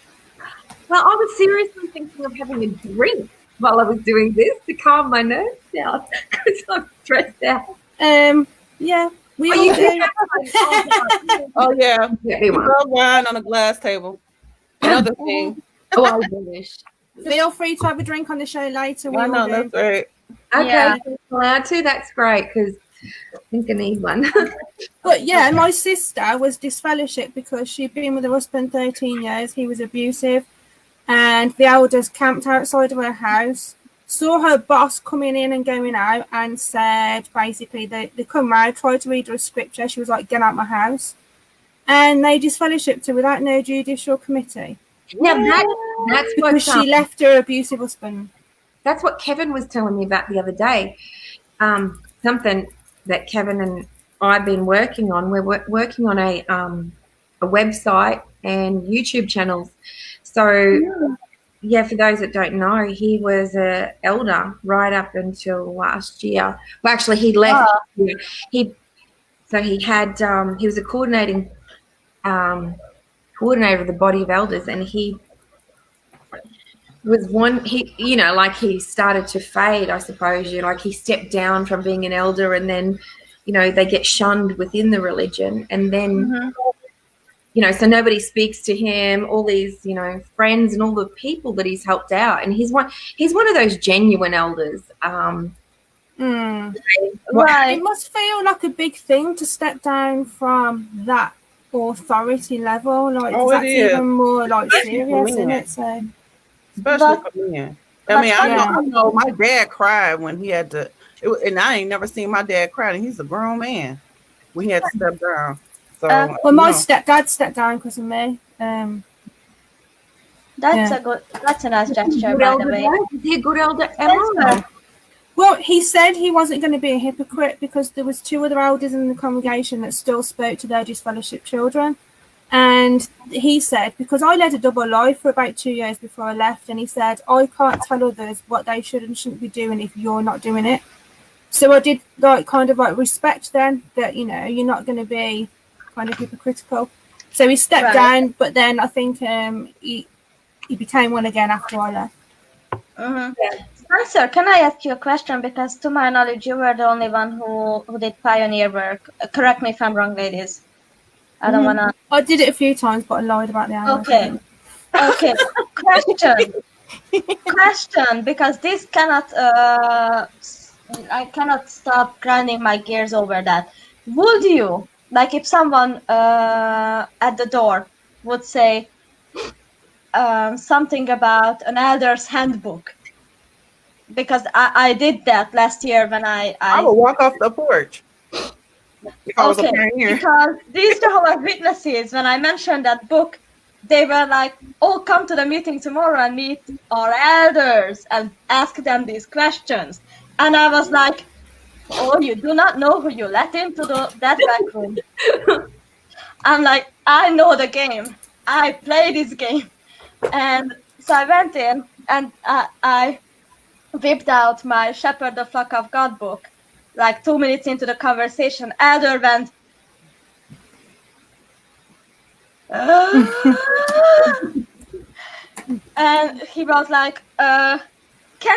Well, I was seriously thinking of having a drink while I was doing this to calm my nerves down because I'm stressed out. Yeah, we all do. Oh yeah, wine on a glass table. Another thing. Oh, I wish. Feel free to have a drink on the show later. I know, that's right. Okay, Yeah. allowed to. That's great because I think I need one. But yeah, my sister was disfellowshipped because she'd been with her husband 13 years. He was abusive, and the elders camped outside of her house, saw her boss coming in and going out, and said basically they come round, tried to read her a scripture. She was like, "Get out my house," and they disfellowshipped her without no judicial committee. Now that's what Because she left her abusive husband. That's what Kevin was telling me about the other day. Something that Kevin and I've been working on. We're working on a website and YouTube channels. So, yeah, for those that don't know, he was an elder right up until last year. Well, actually, he left. He was a coordinator of the body of elders, and he was he started to fade, I suppose. He stepped down from being an elder, and then they get shunned within the religion, and then so nobody speaks to him, all these friends and all the people that he's helped out, and he's one of those genuine elders. Right. It must feel like a big thing to step down from that authority level. Like that's even more serious, isn't it? So especially for men. I mean, I know my dad cried when he had to, and I ain't never seen my dad cry, and he's a grown man when he had to step down. So, my stepdad stepped down because of me. That's a nice gesture, by the way. Is he a good elder, Emma? Well, he said he wasn't going to be a hypocrite because there was 2 other elders in the congregation that still spoke to their disfellowship children. And he said, because I led a double life for about 2 years before I left, and he said, I can't tell others what they should and shouldn't be doing if you're not doing it. So I did respect then that, you're not going to be kind of hypocritical. So he stepped down, but then I think he became one again after I left. Sir, can I ask you a question? Because to my knowledge, you were the only one who did pioneer work. Correct me if I'm wrong, ladies. I don't want to... I did it a few times, but I lied about the hours. Okay. Question, because this cannot... I cannot stop grinding my gears over that. Would you, if someone at the door would say something about an elder's handbook, because I did that last year when I would walk off the porch. Because these Jehovah's Witnesses, when I mentioned that book, they were like, "Oh, come to the meeting tomorrow and meet our elders and ask them these questions." And I was like, "Oh, you do not know who you let into that back room." I'm like, I know the game. I play this game. And so I went in and I whipped out my Shepherd the Flock of God book. 2 minutes into the conversation, Elder went, and he was like, can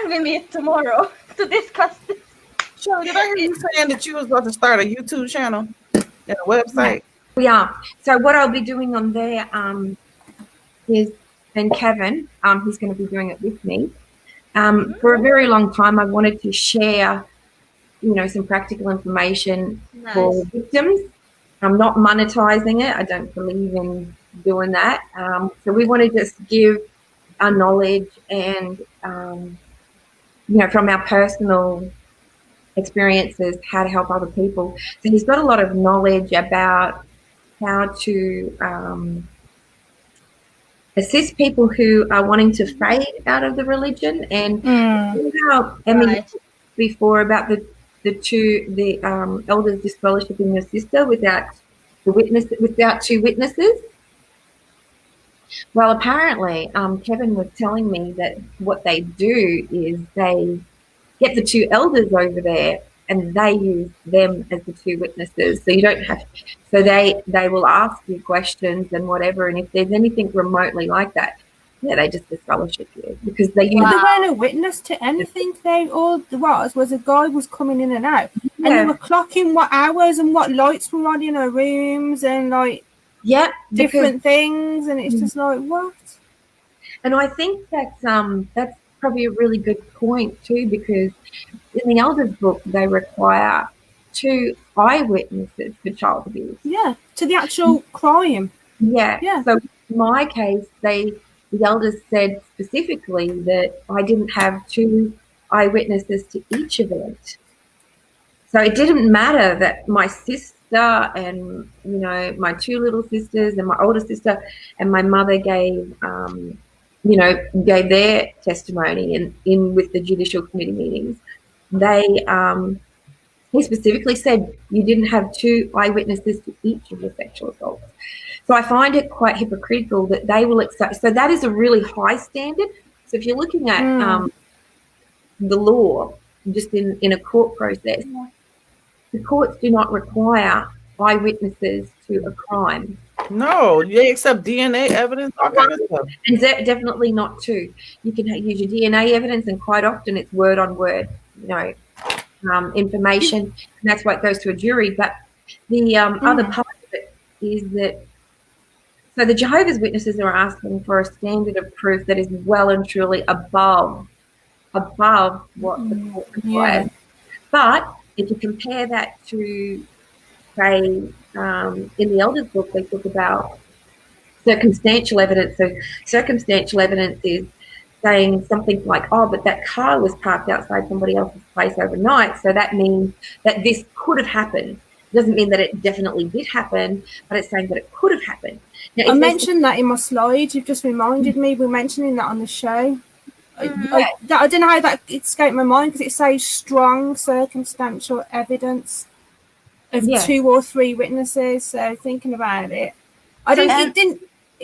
we meet tomorrow to discuss this? Sure, did I hear you saying that you was about to start a YouTube channel and a website? We are. So what I'll be doing on there is, and Kevin, he's going to be doing it with me. For a very long time, I wanted to share some practical information for victims. I'm not monetizing it. I don't believe in doing that. So we want to just give our knowledge and, from our personal experiences, how to help other people. So he's got a lot of knowledge about how to assist people who are wanting to fade out of the religion. And how Emmy before about the elders disfellowshipping your sister without two witnesses. Well, apparently, Kevin was telling me that what they do is they get the two elders over there and they use them as the two witnesses. So you don't have, so they will ask you questions and whatever. And if there's anything remotely like that, yeah, they just disfellowship you because they use. They weren't a witness to anything. They all there was a guy was coming in and out, and they were clocking what hours and what lights were on in our rooms and like different things, and it's just like what. And I think that's probably a really good point too, because in the elders book they require 2 eyewitnesses for child abuse. Yeah, to the actual crime. Yeah. So in my case, the elders said specifically that I didn't have 2 eyewitnesses to each event. So it didn't matter that my sister and, you know, my 2 little sisters and my older sister and my mother gave their testimony in with the judicial committee meetings. He specifically said you didn't have 2 eyewitnesses to each of the sexual assaults. So I find it quite hypocritical that they will accept. So that is a really high standard. So if you're looking at the law, just in a court process, the courts do not require eyewitnesses to a crime. No, they accept DNA evidence, all kind of stuff. And definitely not 2. You can use your DNA evidence, and quite often it's word on word, information, and that's why it goes to a jury. But the other part of it is that, so the Jehovah's Witnesses are asking for a standard of proof that is well and truly above what the court requires. But if you compare that to, say, in the elders book, they talk about circumstantial evidence. So circumstantial evidence is saying something like, oh, but that car was parked outside somebody else's place overnight, so that means that this could have happened. It doesn't mean that it definitely did happen, but it's saying that it could have happened. Now, I mentioned that in my slides. You've just reminded me. We're mentioning that on the show. I don't know how that escaped my mind, because it says strong circumstantial evidence of 2 or 3 witnesses. So thinking about it, it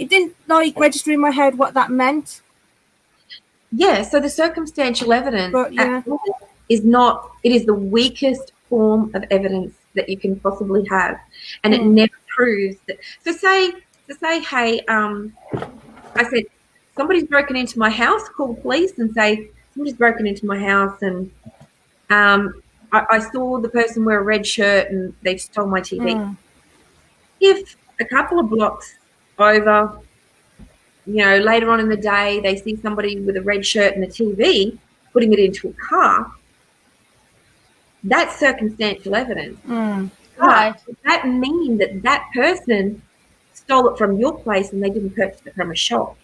didn't like register in my head what that meant. Yeah, so the circumstantial evidence is not, it is the weakest form of evidence that you can possibly have, and it never proves that. So say, hey, I said, somebody's broken into my house, call the police and say, somebody's broken into my house, and I saw the person wear a red shirt and they stole my TV. If a couple of blocks over, later on in the day, they see somebody with a red shirt and a TV putting it into a car, that's circumstantial evidence. But does that mean that that person stole it from your place and they didn't purchase it from a shop?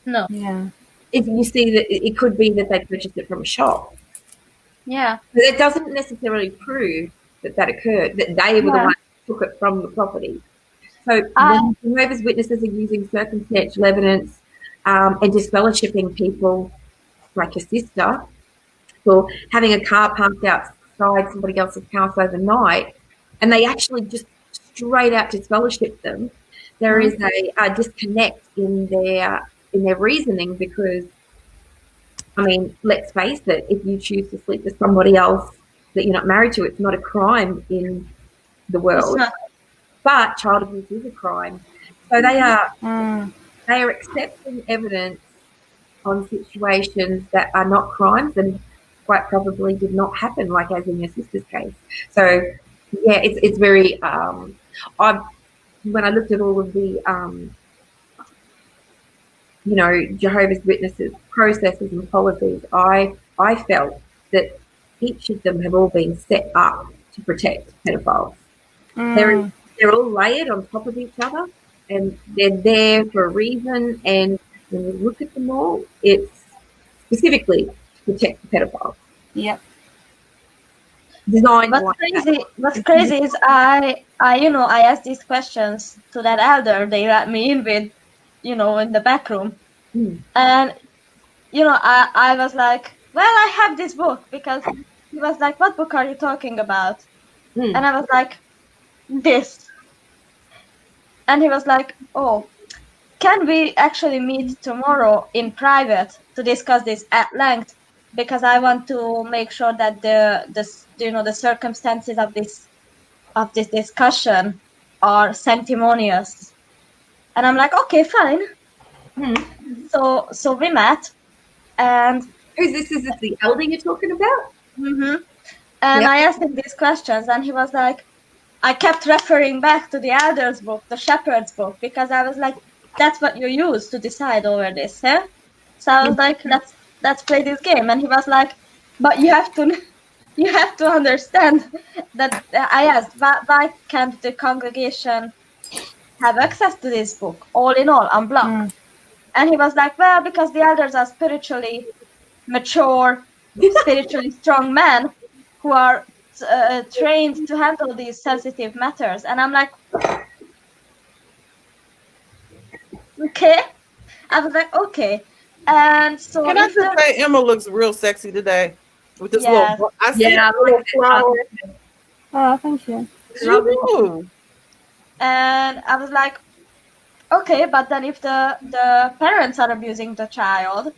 No. Yeah. If you see that it could be that they purchased it from a shop. Yeah. But it doesn't necessarily prove that occurred, that they were the ones who took it from the property. So when Jehovah's Witnesses are using circumstantial evidence and disfellowshipping people like your sister for having a car parked outside somebody else's house overnight, and they actually just straight out disfellowship them, there is a disconnect in their reasoning, because, I mean, let's face it, if you choose to sleep with somebody else that you're not married to, it's not a crime in the world. But child abuse is a crime. So they are accepting evidence on situations that are not crimes and quite probably did not happen, like as in your sister's case. So yeah, it's very when I looked at all of the Jehovah's Witnesses processes and policies, I felt that each of them have all been set up to protect pedophiles. They're all layered on top of each other, and they're there for a reason. And when you look at them all, it's specifically to protect the pedophiles. Yep. Designed. What's crazy is I asked these questions to that elder they let me in with, in the back room. And, I was like, well, I have this book, because he was like, what book are you talking about? And I was like, this. And he was like, oh, can we actually meet tomorrow in private to discuss this at length? Because I want to make sure that the circumstances of this discussion are sanctimonious. And I'm like, okay, fine. So we met, and who's this? Is this the elder you're talking about? And I asked him these questions, and he was like, I kept referring back to the Elder's book, the Shepherd's book, because I was like, that's what you use to decide over this, huh? So I was like, let's play this game. And he was like, but you have to understand that. I asked, why can't the congregation have access to this book, all in all, unblocked? And he was like, well, because the elders are spiritually mature, spiritually strong men who are trained to handle these sensitive matters. And I'm like, okay. I was like, okay. And so can I just say, Emma looks real sexy today with this little. I see I like flower. Oh, thank you. And I was like, okay, but then if the parents are abusing the child,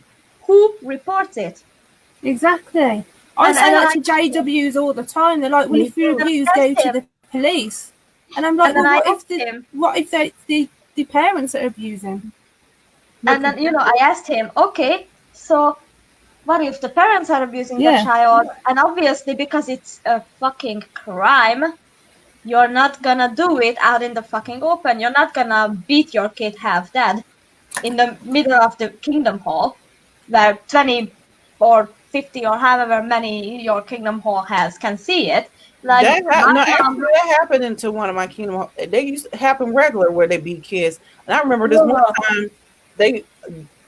who reports it? Exactly. I say that to JWs all the time. They're like, well, if you abuse, go to the police. And I'm like, well, what if the parents are abusing? And then, I asked him, okay, so what if the parents are abusing the child? And obviously, because it's a fucking crime, you're not gonna do it out in the fucking open. You're not gonna beat your kid half dead in the middle of the Kingdom Hall, where 20 or 50 or however many your Kingdom Hall has can see it. Like that happened to one of my Kingdom Hall. They used to happen regular where they beat kids. And I remember this one time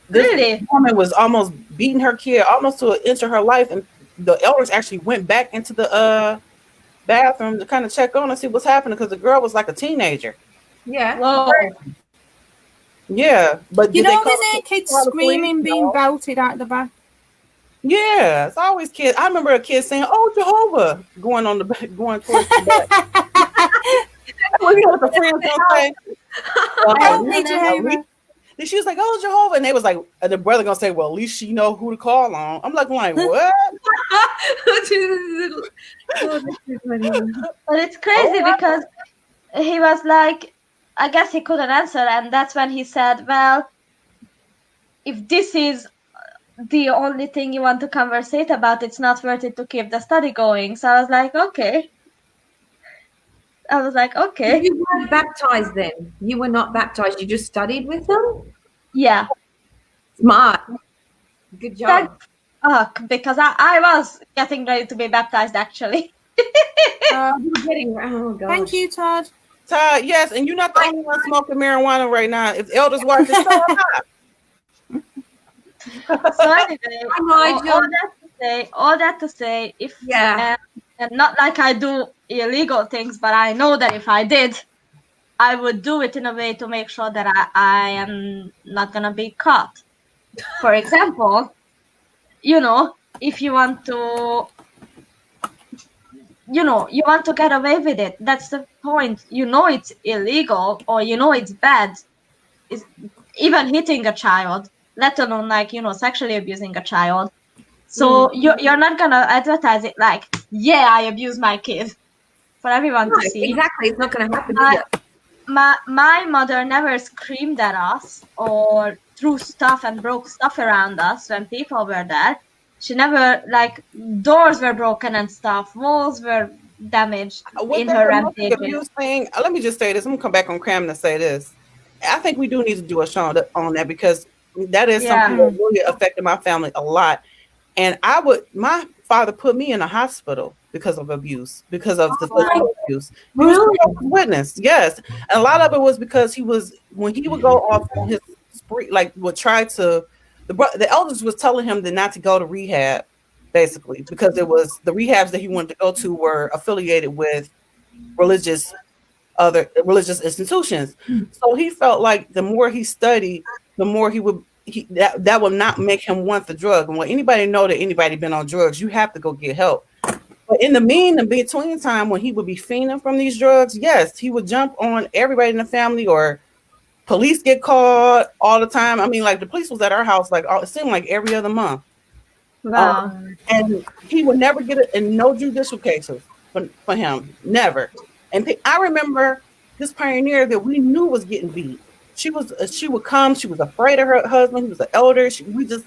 this woman was almost beating her kid almost to an inch of her life, and the elders actually went back into the bathroom to kind of check on and see what's happening, because the girl was like a teenager. Yeah. Whoa. Yeah, but there's any kids screaming, being belted out the back. Yeah, it's always kids. I remember a kid saying, "Oh, Jehovah," going towards the back. What the friends gonna say? Help me, Jehovah. And she was like, "Oh, Jehovah," and they was like, and the brother gonna say, "Well, at least she know who to call on." I'm like, what? But it's crazy because he was like, I guess he couldn't answer, and that's when he said, well, if this is the only thing you want to conversate about, it's not worth it to keep the study going. So I was like, okay. You weren't baptized then? You were not baptized, you just studied with them? Yeah. Smart. Good job. Because I was getting ready to be baptized, actually. Oh, God. Thank you, Todd. Todd, yes, and you're not the only one smoking marijuana right now. If elders watch this, so anyway, all that to say, if and not like I do illegal things, but I know that if I did, I would do it in a way to make sure that I am not gonna be caught. For example, if you want to, you want to get away with it. That's the point. It's illegal, or it's bad. Is even hitting a child, let alone sexually abusing a child. So you're not gonna advertise it like, yeah, I abuse my kid for everyone to see. Exactly, it's not gonna happen. My mother never screamed at us or threw stuff and broke stuff around us when people were there. She never, doors were broken and stuff. Walls were damaged in her rampages. Let me just say this. I'm gonna come back on Cram to say this. I think we do need to do a show on that, because that is something that really affected my family a lot. And my father put me in a hospital because of abuse, because of the abuse. He was a witness, yes. And a lot of it was because when he would go off on his spree, the elders was telling him not to go to rehab, basically, because it was the rehabs that he wanted to go to were affiliated with religious other religious institutions. So he felt like the more he studied, the more that would not make him want the drug. And when anybody know that anybody been on drugs, you have to go get help. But in the between time when he would be fiending from these drugs, yes, he would jump on everybody in the family, or police get called all the time. I mean, like the police was at our house, like it seemed like every other month. Wow. And he would never get it in no judicial cases for him, never. And I remember this pioneer that we knew was getting beat. She would come. She was afraid of her husband. He was an elder. We just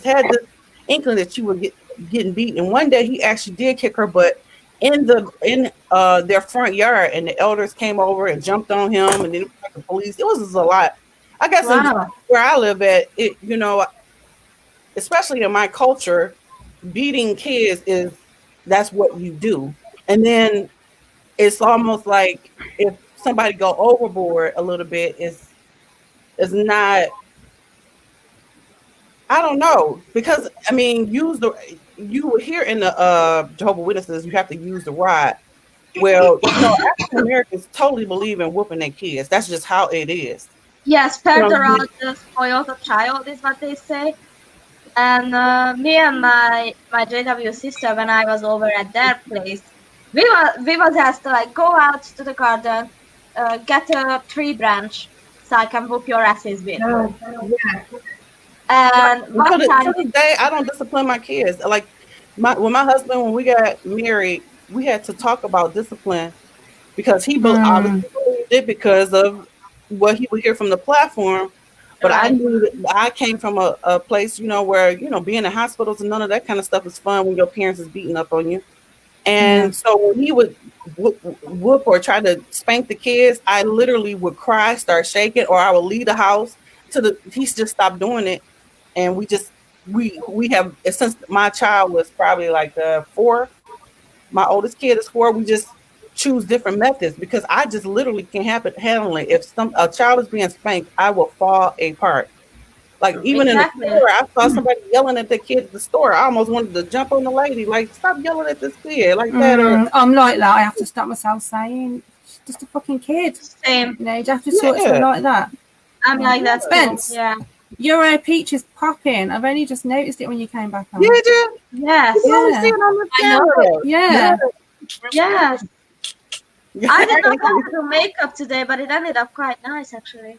had this inkling that she would getting beat. And one day he actually did kick her butt in their front yard, and the elders came over and jumped on him, and then the police. It was just a lot. I guess where I live at, especially in my culture, beating kids that's what you do. And then it's almost like if somebody go overboard a little bit, it's not, I don't know, because I mean, you here in the Jehovah's Witnesses, you have to use the rod. Well, African Americans totally believe in whooping their kids. That's just how it is. Yes, spare the rod, spoil the child is what they say. And me and my JW sister, when I was over at their place, we was asked to like go out to the garden, get a tree branch so I can whoop your asses with. Oh, yeah. And one time, to this day, I don't discipline my kids. Like with my husband, when we got married, we had to talk about discipline because he obviously believed it because of what he would hear from the platform. But I knew that I came from a place, where, being in hospitals and none of that kind of stuff is fun when your parents is beating up on you. And so when he would whoop or try to spank the kids, I literally would cry, start shaking, or I would leave the house he's just stopped doing it. And we have, since my child was probably like 4, my oldest kid is 4, we just choose different methods because I just literally can't handle it. If a child is being spanked, I will fall apart. Like even in the store, I saw somebody yelling at the kid at the store. I almost wanted to jump on the lady, like, stop yelling at this kid like that. I'm like that. I have to stop myself saying, it's just a fucking kid. Same. You have to sort something like that. I'm like that. Spence. Yeah. Your peach is popping. I've only just noticed it when you came back on. Yeah, did you? Yes. Yeah. See it on the camera. Yeah. Yes. I did not have to do makeup today, but it ended up quite nice, actually.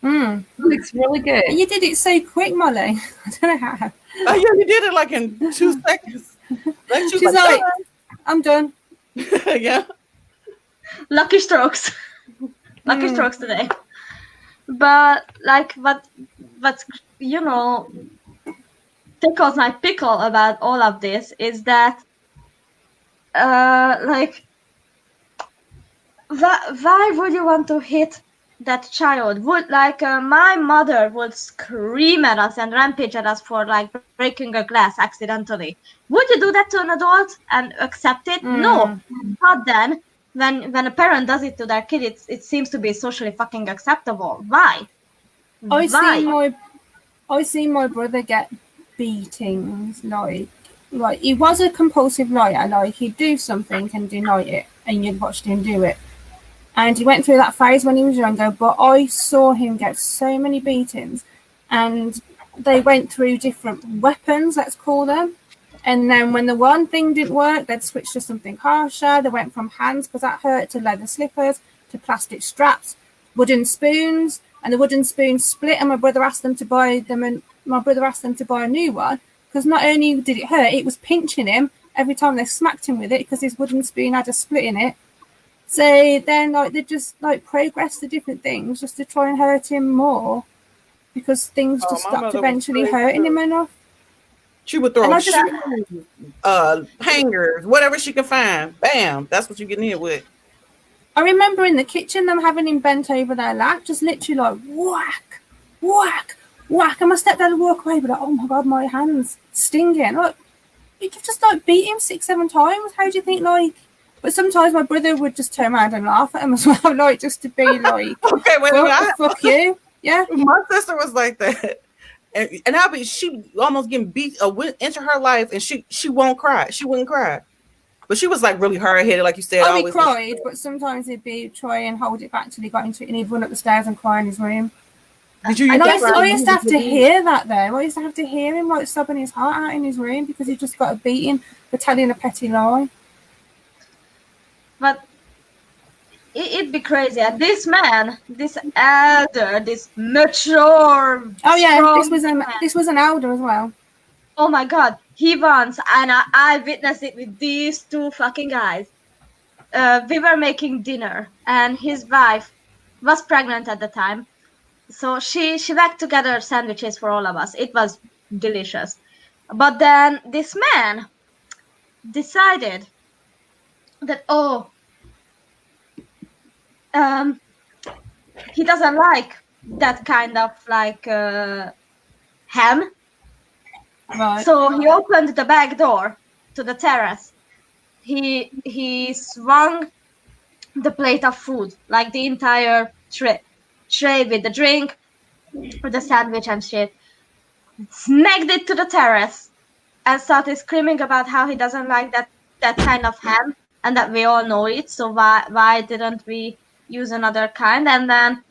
It looks really good. And you did it so quick, Molly. I don't know how. Oh, yeah, you did it like in 2 seconds. Like She's like, I'm done. Yeah. Lucky strokes. Lucky strokes today. But like what tickles my pickle about all of this is that why would you want to hit that child? My mother would scream at us and rampage at us for like breaking a glass accidentally. Would you do that to an adult and accept it? No. But then when a parent does it to their kid, it seems to be socially fucking acceptable. Why? I seen my brother get beatings. Like he was a compulsive liar. Like he'd do something and deny it, and you'd watched him do it. And he went through that phase when he was younger. But I saw him get so many beatings, and they went through different weapons, let's call them. And then when the one thing didn't work, they'd switch to something harsher. They went from hands, because that hurt, to leather slippers, to plastic straps, wooden spoons, and the wooden spoons split, and my brother asked them to buy them, and my brother asked them to buy a new one, because not only did it hurt, it was pinching him every time they smacked him with it, because his wooden spoon had a split in it. So then they just progressed to different things just to try and hurt him more, because things just stopped eventually hurting him enough. She would throw hangers, whatever she could find. Bam, that's what you get hit with. I remember in the kitchen them having him bent over their lap, just literally like whack, whack, whack. And my stepdad would walk away, but like, oh my god, my hand's stinging. Like, you've just beat him 6-7 times. How do you think But sometimes my brother would just turn around and laugh at him as well, just to be like, okay, wait a minute, fuck you. Yeah. My sister was like that. And she almost getting beat into her life, and she won't cry. She wouldn't cry. But she was like really hard headed, like you said. Oh, he always cried, but sometimes he'd be try and hold it back till he got into it, and he'd run up the stairs and cry in his room. Did you? And I used to have to hear that though. I used to have to hear him like sobbing his heart out in his room because he just got a beating for telling a petty lie. But it'd be crazy. And this man, this elder, this mature. Oh yeah, strong this was an elder as well. Oh my god, he once, and I witnessed it with these two fucking guys. We were making dinner, and his wife was pregnant at the time. So she backed together sandwiches for all of us. It was delicious. But then this man decided that, he doesn't like that kind of like ham. Right. So he opened the back door to the terrace. He swung the plate of food, like the entire tray with the drink, with the sandwich and shit, smacked it to the terrace, and started screaming about how he doesn't like that kind of ham, and that we all know it. So why didn't we use another kind? And then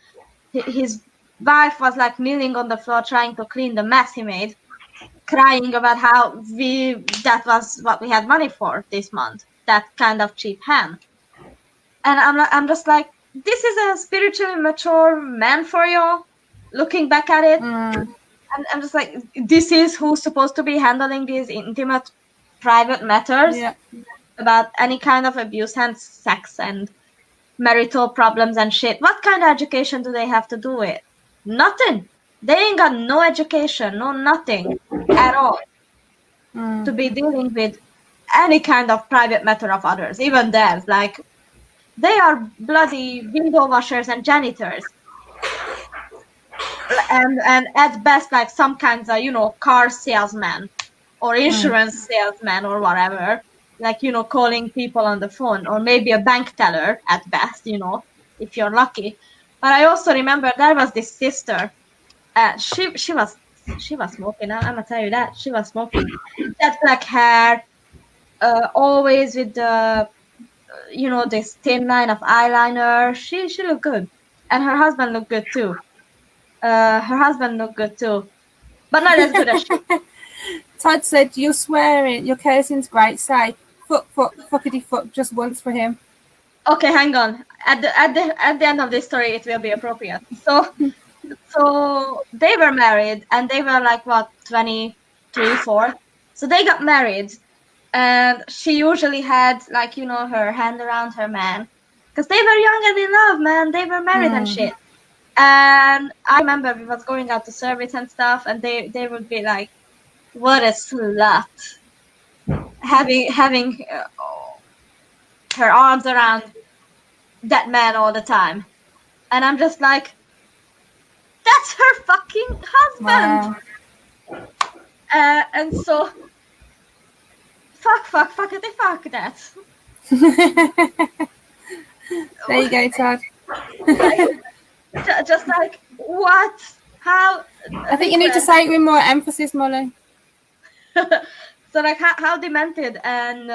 his wife was like kneeling on the floor trying to clean the mess he made, crying about how that was what we had money for this month, that kind of cheap ham. And I'm just like, this is a spiritually mature man for you, looking back at it. And I'm just like, this is who's supposed to be handling these intimate private matters about any kind of abuse and sex and marital problems and shit. What kind of education do they have to do it? Nothing. They ain't got no education, no nothing at all to be dealing with any kind of private matter of others, even theirs. Like, they are bloody window washers and janitors. And at best, like some kinds of, car salesman or insurance salesman or whatever. Like, calling people on the phone, or maybe a bank teller at best, if you're lucky. But I also remember there was this sister. She was smoking. I'm gonna tell you that she was smoking. That black hair, always with the, this thin line of eyeliner. She looked good, and her husband looked good too. But not as good as she. Todd said, "You're swearing. Your cursing's great. Say fuckity fuck just once for him." Okay, hang on. At the end of this story, it will be appropriate. So they were married, and they were like, what, 23, 4? So they got married, and she usually had, like, her hand around her man, because they were young and in love, man. They were married and shit. And I remember we was going out to service and stuff, and they would be like, what a slut, having her arms around that man all the time. And I'm just like, that's her fucking husband. Wow. And so, fuck that. There you go, Todd. Just like, what? How? I think you need to say it with more emphasis, Molly. So, like, how demented and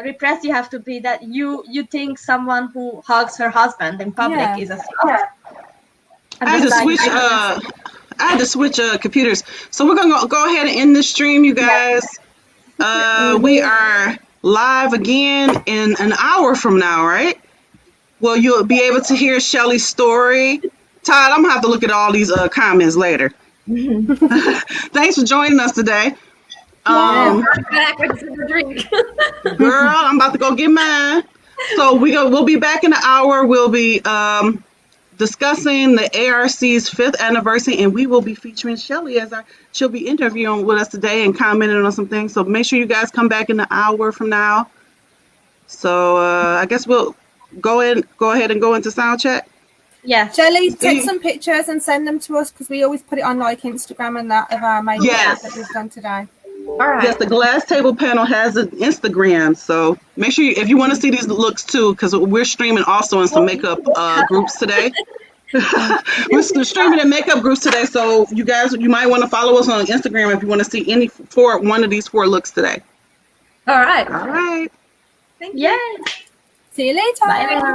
repressed you have to be that you think someone who hugs her husband in public is a slut. I had to switch computers. So we're gonna go ahead and end this stream, you guys. We are live again in an hour from now, right? Well, you'll be able to hear Shelly's story. Todd, I'm gonna have to look at all these comments later. Thanks for joining us today. Back with a drink. Girl, I'm about to go get mine. So we'll be back in an hour. We'll be discussing the ARC's 5th anniversary, and we will be featuring Shelly she'll be interviewing with us today and commenting on some things. So make sure you guys come back in an hour from now. So I guess we'll go ahead and go into sound check. Yeah. Shelly, take some pictures and send them to us, because we always put it on like Instagram and that of our makeup that we've done today. All right. Yes, the Glass Table Panel has an Instagram, so make sure if you want to see these looks too, because we're streaming also in some makeup groups today. We're streaming in makeup groups today, so you might want to follow us on Instagram if you want to see any one of these 4 looks today. All right. All right. Yay! See you later. Bye.